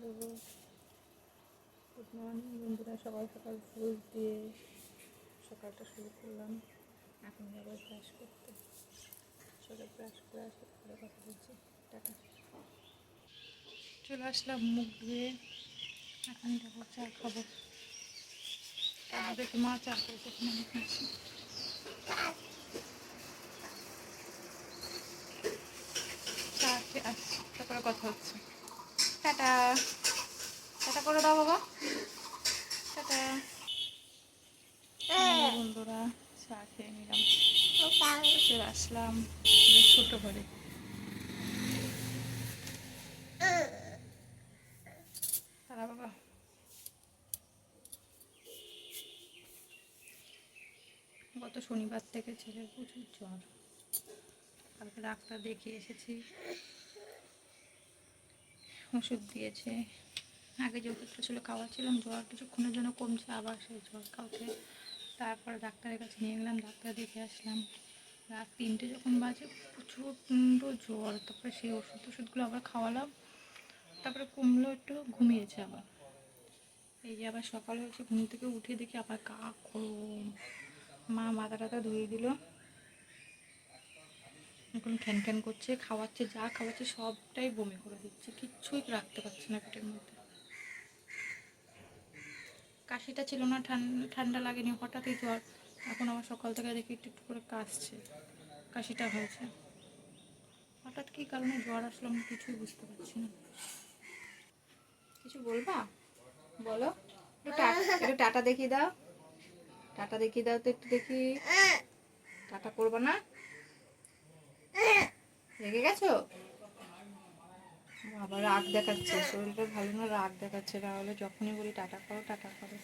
দেবো। Good morning বন্ধুরা, সকাল সকাল ফুল দিয়ে সকালটা শুরু করলাম। এখন যাবো ব্রাশ করতে। সকালে ব্রাশ করে আসে তাহলে কথা বলছি। টাটা। চলে আসলাম মুখ ধুয়ে, এখন যাবো চা খাবো। দেখি মা চা করেছে কিনা আমি খাচ্ছি। চা খেয়ে আসছি, তারপরে কথা হচ্ছে। টাটা টাটা করে দাও বাবা, টাটা। বন্ধুরা চা খেয়ে নিলাম, চলে আসলাম ছোট ঘরে। তারা বাবা গত শনিবার থেকে ছেলের প্রচুর জ্বর। কালকে ডাক্তার দেখিয়ে এসেছি, ওষুধ দিয়েছে। আগে যে ওষুধটা ছিল খাওয়াচ্ছিলাম, জ্বর কিছুক্ষণের জন্য কমছে, আবার সেই জ্বর কাউকে। তারপরে ডাক্তারের কাছে নিয়ে গেলাম, ডাক্তার দেখে আসলাম। রাত 3টে যখন বাজে প্রচণ্ড জ্বর। তারপরে সেই ওষুধগুলো আবার খাওয়ালাম, তারপরে কমলো, একটু ঘুমিয়েছে আবার। এই যে আবার সকাল হয়েছে, ঘুম থেকে উঠে দেখি আবার কাক গরম। মা মাথা টাথা ধুয়ে দিল, এখন খ্যান খ্যান করছে, খাওয়াচ্ছে, যা খাওয়াচ্ছে সবটাই বমি করে দিচ্ছে, কিচ্ছুই রাখতে পারছে না পেটের মধ্যে। কাশিটা ছিল না, ঠান্ডা লাগেনি, হঠাৎই জ্বর। এখন আমার সকাল থেকে দেখি একটু একটু করে কাশছে, কাশিটা হয়েছে। হঠাৎ কী কারণে জ্বর আসলো আমি কিছুই বুঝতে পারছি না। কিছু বলবা? বলো। একটু টাটা দেখিয়ে দাও, টাটা দেখিয়ে দাও তো একটু দেখি। টাটা করবো না? রেগে গেছো? আবার রাগ দেখাচ্ছে, শরীরটা ভালো না, রাগ দেখাচ্ছে। তাহলে যখনই বলি টাটা করো টাটা করো।